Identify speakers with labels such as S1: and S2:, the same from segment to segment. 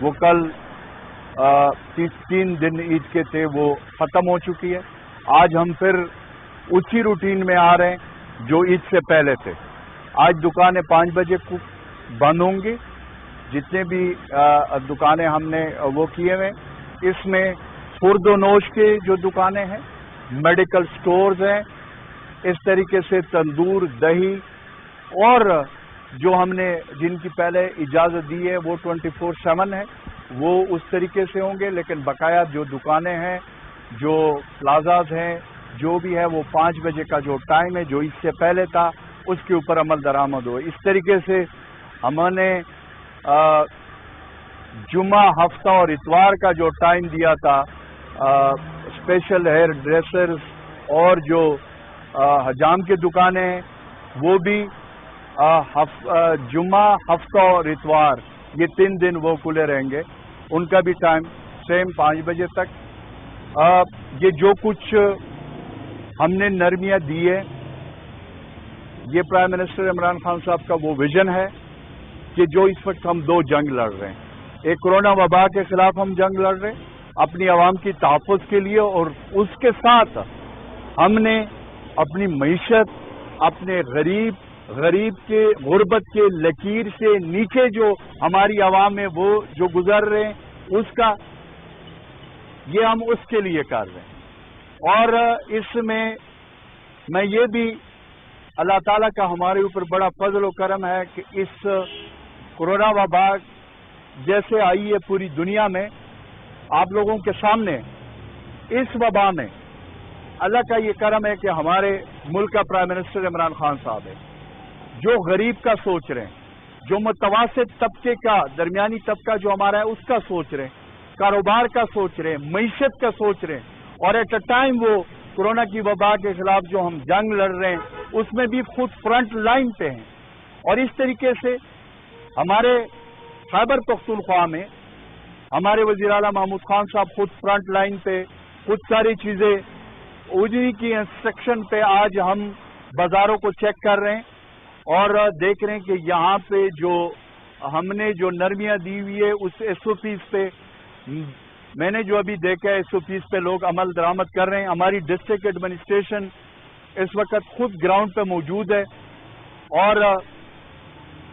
S1: وہ کل 3 دن عید کے تھے وہ ختم ہو چکی ہے. آج ہم پھر اسی روٹین میں آ رہے ہیں جو عید سے پہلے تھے. آج دکانیں 5 بجے بند ہوں گی. جتنے بھی دکانیں ہم نے وہ کیے ہوئے، اس میں خورد و نوش کے جو دکانیں ہیں، میڈیکل سٹورز ہیں، اس طریقے سے تندور، دہی، اور جو ہم نے جن کی پہلے اجازت دی ہے وہ 24/7 ہے، وہ اس طریقے سے ہوں گے. لیکن بقایا جو دکانیں ہیں، جو پلازاز ہیں، جو بھی ہے وہ 5 بجے کا جو ٹائم ہے جو اس سے پہلے تھا اس کے اوپر عمل درآمد ہو. اس طریقے سے ہم نے جمعہ، ہفتہ اور اتوار کا جو ٹائم دیا تھا اسپیشل ہیئر ڈریسرز اور جو حجام کی دکانیں ہیں وہ بھی جمعہ، ہفتہ اور اتوار یہ 3 دن وہ کھلے رہیں گے. ان کا بھی ٹائم سیم 5 بجے تک. یہ جو کچھ ہم نے نرمیاں دی ہے، یہ پرائم منسٹر عمران خان صاحب کا وہ ویژن ہے کہ جو اس وقت ہم 2 جنگ لڑ رہے ہیں. ایک کورونا وبا کے خلاف ہم جنگ لڑ رہے ہیں اپنی عوام کی تحفظ کے لیے، اور اس کے ساتھ ہم نے اپنی معیشت، اپنے غریب کے غربت کے لکیر سے نیچے جو ہماری عوام ہے وہ جو گزر رہے ہیں اس کا یہ ہم اس کے لیے کر رہے ہیں. اور اس میں یہ بھی اللہ تعالیٰ کا ہمارے اوپر بڑا فضل و کرم ہے کہ اس کورونا وبا جیسے آئی ہے پوری دنیا میں، آپ لوگوں کے سامنے اس وبا میں اللہ کا یہ کرم ہے کہ ہمارے ملک کا پرائم منسٹر عمران خان صاحب ہے جو غریب کا سوچ رہے ہیں، جو متوسط طبقے کا، درمیانی طبقہ جو ہمارا ہے اس کا سوچ رہے ہیں، کاروبار کا سوچ رہے ہیں، معیشت کا سوچ رہے ہیں. اور ایٹ اے ٹائم وہ کورونا کی وبا کے خلاف جو ہم جنگ لڑ رہے ہیں اس میں بھی خود فرنٹ لائن پہ ہیں. اور اس طریقے سے ہمارے خیبر پختونخوا میں ہمارے وزیر اعلیٰ محمود خان صاحب خود فرنٹ لائن پہ خود ساری چیزیں انہی کی انسٹرکشن پہ آج ہم بازاروں کو چیک کر رہے ہیں اور دیکھ رہے ہیں کہ یہاں پہ جو ہم نے جو نرمیاں دی ہوئی ہے اس SOPs پہ میں نے جو ابھی دیکھا ہے SOPs پہ لوگ عمل درآمد کر رہے ہیں. ہماری ڈسٹرکٹ ایڈمنسٹریشن اس وقت خود گراؤنڈ پہ موجود ہے. اور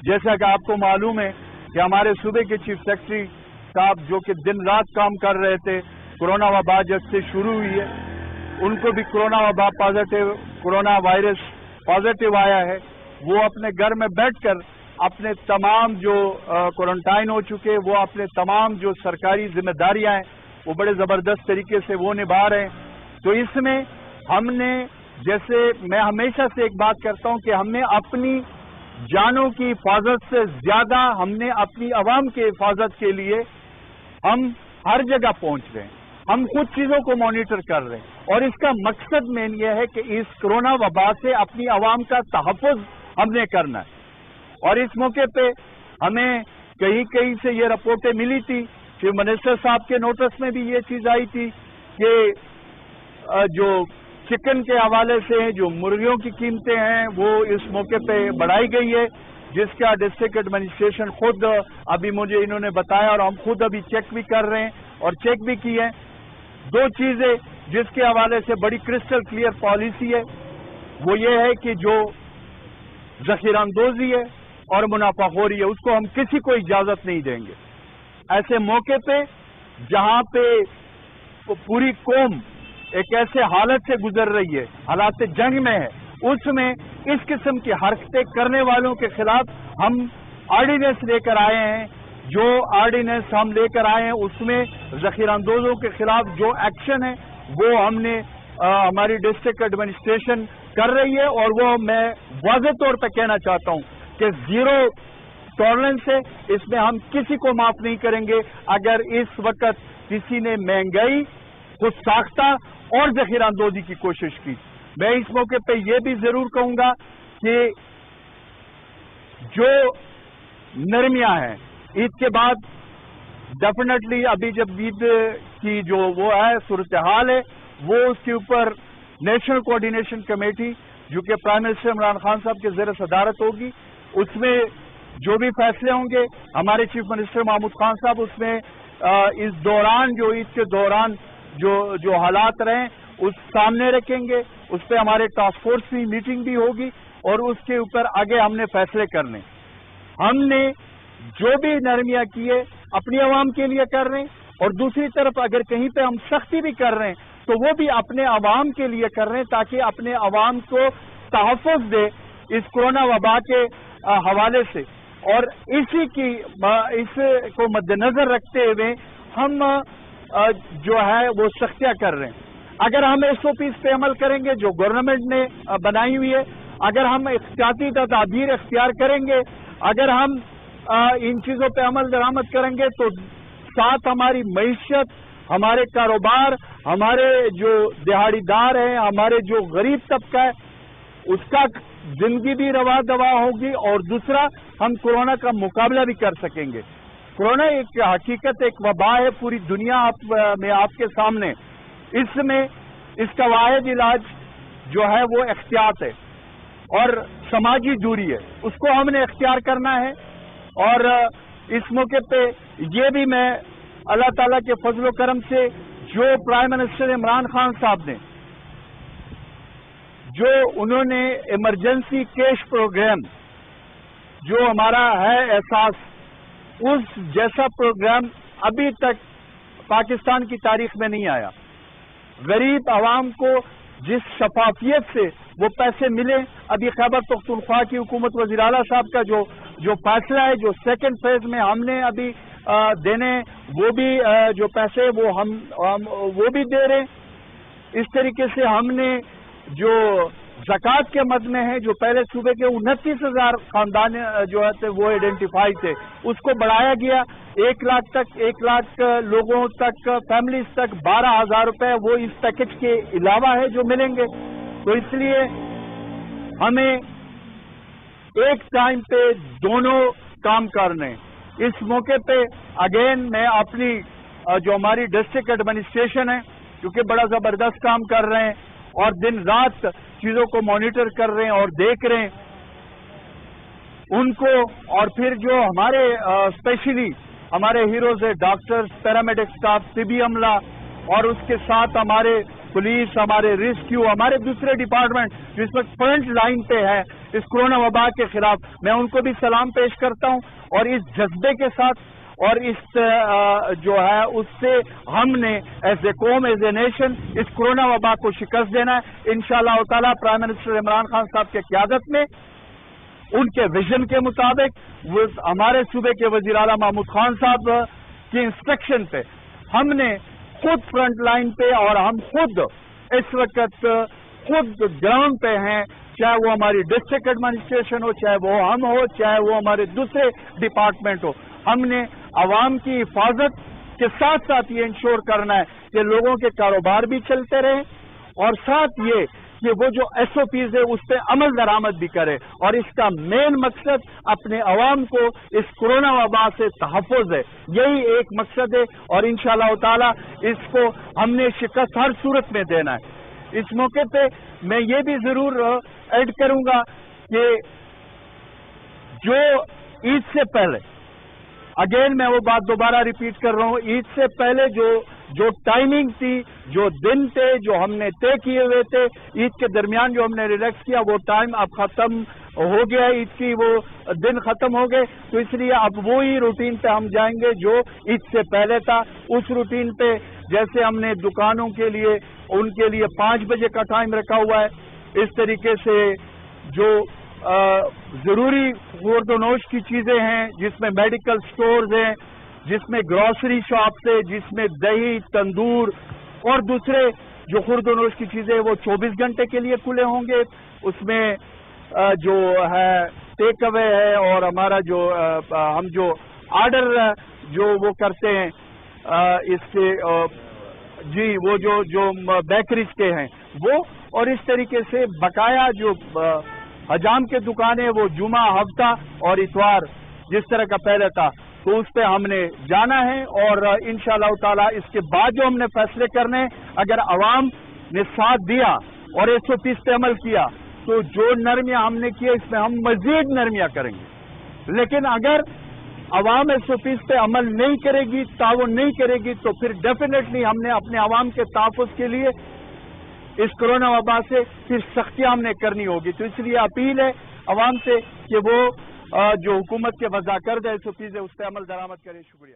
S1: جیسا کہ آپ کو معلوم ہے کہ ہمارے صوبے کے چیف سیکرٹری صاحب جو کہ دن رات کام کر رہے تھے، کورونا وبا جب سے شروع ہوئی ہے ان کو بھی کورونا وائرس پازیٹیو آیا ہے. وہ اپنے گھر میں بیٹھ کر اپنے تمام جو کوارنٹائن ہو چکے وہ اپنے تمام جو سرکاری ذمہ داریاں ہیں وہ بڑے زبردست طریقے سے وہ نبھا رہے ہیں. تو اس میں ہم نے، جیسے میں ہمیشہ سے ایک بات کرتا ہوں کہ ہم نے اپنی جانوں کی حفاظت سے زیادہ ہم نے اپنی عوام کی حفاظت کے لیے ہم ہر جگہ پہنچ رہے ہیں. ہم خود چیزوں کو مانیٹر کر رہے ہیں اور اس کا مقصد مین یہ ہے کہ اس کورونا وبا سے اپنی عوام کا تحفظ ہم نے کرنا ہے. اور اس موقع پہ ہمیں کہیں سے یہ رپورٹیں ملی تھی کہ منسٹر صاحب کے نوٹس میں بھی یہ چیز آئی تھی کہ جو چکن کے حوالے سے جو مرغیوں کی قیمتیں ہیں وہ اس موقع پہ بڑھائی گئی ہے، جس کا ڈسٹرکٹ ایڈمنسٹریشن خود ابھی مجھے انہوں نے بتایا اور ہم خود ابھی چیک بھی کر رہے ہیں اور چیک بھی کی ہے. 2 چیزیں جس کے حوالے سے بڑی کرسٹل کلیئر پالیسی ہے وہ یہ ہے کہ جو ذخیرہ اندوزی ہے اور منافع خوری ہے اس کو ہم کسی کو اجازت نہیں دیں گے. ایسے موقع پہ جہاں پہ پوری قوم ایک ایسے حالت سے گزر رہی ہے، حالات جنگ میں ہے، اس میں اس قسم کی حرکتیں کرنے والوں کے خلاف ہم آرڈیننس لے کر آئے ہیں. جو آرڈیننس ہم لے کر آئے ہیں اس میں ذخیرہ اندوزوں کے خلاف جو ایکشن ہے وہ ہم نے ہماری ڈسٹرکٹ ایڈمنسٹریشن کر رہی ہے. اور وہ میں واضح طور پہ کہنا چاہتا ہوں کہ 0 ٹالرنس ہے، اس میں ہم کسی کو معاف نہیں کریں گے. اگر اس وقت کسی نے مہنگائی، خود ساختہ اور ذخیرہ اندوزی کی کوشش کی، میں اس موقع پہ یہ بھی ضرور کہوں گا کہ جو نرمیاں ہیں عید کے بعد ڈیفینیٹلی ابھی جب عید کی جو وہ ہے صورتحال ہے وہ اس کے اوپر نیشنل کوآرڈینیشن کمیٹی جو کہ پرائم منسٹر عمران خان صاحب کے زیر صدارت ہوگی، اس میں جو بھی فیصلے ہوں گے ہمارے چیف منسٹر محمود خان صاحب اس میں اس دوران جو عید کے دوران جو حالات رہیں اس سامنے رکھیں گے. اس پہ ہمارے ٹاسک فورس کی میٹنگ بھی ہوگی اور اس کے اوپر آگے ہم نے فیصلے کرنے. ہم نے جو بھی نرمیاں کیے اپنی عوام کے لیے کر رہے ہیں اور دوسری طرف اگر کہیں پہ ہم سختی بھی کر رہے ہیں تو وہ بھی اپنے عوام کے لیے کر رہے ہیں تاکہ اپنے عوام کو تحفظ دے اس کورونا وبا کے حوالے سے. اور اس کو مد نظر رکھتے ہوئے ہم جو ہے وہ سختیاں کر رہے ہیں. اگر ہم SOPs پہ عمل کریں گے جو گورنمنٹ نے بنائی ہوئی ہے, اگر ہم احتیاطی تدابیر اختیار کریں گے, اگر ہم ان چیزوں پہ عمل درآمد کریں گے تو ساتھ ہماری معیشت, ہمارے کاروبار, ہمارے جو دہاڑی دار ہیں, ہمارے جو غریب طبقہ ہے اس کا زندگی بھی روا دوا ہوگی اور دوسرا ہم کورونا کا مقابلہ بھی کر سکیں گے. کورونا ایک حقیقت, ایک وبا ہے پوری دنیا میں آپ کے سامنے. اس میں اس کا واحد علاج جو ہے وہ احتیاط ہے اور سماجی دوری ہے, اس کو ہم نے اختیار کرنا ہے. اور اس موقع پہ یہ بھی میں اللہ تعالیٰ کے فضل و کرم سے جو پرائم منسٹر عمران خان صاحب نے جو انہوں نے ایمرجنسی کیش پروگرام جو ہمارا ہے احساس, اس جیسا پروگرام ابھی تک پاکستان کی تاریخ میں نہیں آیا. غریب عوام کو جس شفافیت سے وہ پیسے ملے, ابھی خیبر پختونخوا کی حکومت وزیر اعلیٰ صاحب کا جو فیصلہ ہے جو سیکنڈ فیز میں ہم نے ابھی دینے, وہ بھی جو پیسے وہ ہم وہ بھی دے رہے. اس طریقے سے ہم نے جو زکوٰۃ کے مد میں ہے جو پہلے صوبے کے 29,000 خاندان جو ہے وہ آئیڈینٹیفائی تھے, اس کو بڑھایا گیا 1 لاکھ تک, 1 لاکھ لوگوں تک, فیملیز تک 12,000 روپے وہ اس پیکج کے علاوہ ہے جو ملیں گے. تو اس لیے ہمیں ایک ٹائم پہ دونوں کام کرنے. اس موقع پہ اگین میں اپنی جو ہماری ڈسٹرکٹ ایڈمنسٹریشن ہے کیونکہ بڑا زبردست کام کر رہے ہیں اور دن رات چیزوں کو مانیٹر کر رہے ہیں اور دیکھ رہے ہیں, ان کو اور پھر جو ہمارے اسپیشلی ہمارے ہیروز ہے ڈاکٹرز, پیرامیڈک اسٹاف, طبی عملہ اور اس کے ساتھ ہمارے پولیس, ہمارے ریسکیو, ہمارے دوسرے ڈپارٹمنٹ جو اس وقت فرنٹ لائن پہ ہے اس کورونا وبا کے خلاف, میں ان کو بھی سلام پیش کرتا ہوں. اور اس جذبے کے ساتھ اور اس جو ہے اس سے ہم نے ایز اے قوم, ایز اے نیشن اس کورونا وبا کو شکست دینا ہے انشاءاللہ تعالی. پرائم منسٹر عمران خان صاحب کی قیادت میں ان کے ویژن کے مطابق وہ ہمارے صوبے کے وزیر اعلیٰ محمود خان صاحب کی انسٹرکشن پہ ہم نے خود فرنٹ لائن پہ اور ہم خود اس وقت خود گراؤنڈ پہ ہیں, چاہے وہ ہماری ڈسٹرکٹ ایڈمنسٹریشن ہو, چاہے وہ ہم ہو, چاہے وہ ہمارے دوسرے ڈپارٹمنٹ ہو. ہم نے عوام کی حفاظت کے ساتھ ساتھ یہ انشور کرنا ہے کہ لوگوں کے کاروبار بھی چلتے رہیں اور ساتھ یہ کہ وہ جو SOPs ہے اس پہ عمل درآمد بھی کرے. اور اس کا مین مقصد اپنے عوام کو اس کورونا وبا سے تحفظ ہے, یہی ایک مقصد ہے اور انشاءاللہ تعالی اس کو ہم نے شکست ہر صورت میں دینا ہے. اس موقع پہ میں یہ بھی ضرور ایڈ کروں گا کہ جو عید سے پہلے, اگین میں وہ بات دوبارہ ریپیٹ کر رہا ہوں, عید سے پہلے جو ٹائمنگ تھی, جو دن تھے جو ہم نے طے کیے ہوئے تھے, عید کے درمیان جو ہم نے ریلیکس کیا وہ ٹائم اب ختم ہو گیا, عید کی وہ دن ختم ہو گئے. تو اس لیے اب وہی روٹین پہ ہم جائیں گے جو عید سے پہلے تھا. اس روٹین پہ جیسے ہم نے دکانوں کے لیے ان کے لیے 5 بجے کا ٹائم رکھا ہوا ہے, اس طریقے سے جو ضروری خورد و نوش کی چیزیں ہیں جس میں میڈیکل سٹورز ہیں, جس میں گروسری شاپس ہے, جس میں دہی, تندور اور دوسرے جو خورد و نوش کی چیزیں وہ 24 گھنٹے کے لیے کھلے ہوں گے. اس میں جو ہے ٹیک اوے ہے اور ہمارا جو ہم جو آرڈر جو وہ کرتے ہیں اس کے جی وہ جو بیکریز کے ہیں وہ, اور اس طریقے سے بقایا جو حجام کے دکانیں وہ جمعہ, ہفتہ اور اتوار جس طرح کا پہلے تھا تو اس پہ ہم نے جانا ہے. اور انشاءاللہ تعالی اس کے بعد جو ہم نے فیصلے کرنے, اگر عوام نے ساتھ دیا اور SOPs پہ عمل کیا تو جو نرمیاں ہم نے کیے اس میں ہم مزید نرمیاں کریں گے. لیکن اگر عوام SOPs پہ عمل نہیں کرے گی، تعاون نہیں کرے گی، تو پھر ڈیفینیٹلی ہم نے اپنے عوام کے تحفظ کے لیے اس کرونا وبا سے پھر سختیاں ہم نے کرنی ہوگی. تو اس لیے اپیل ہے عوام سے کہ وہ جو حکومت کے وضع کردہ SOPs ہے اس پہ عمل درآمد کرے. شکریہ.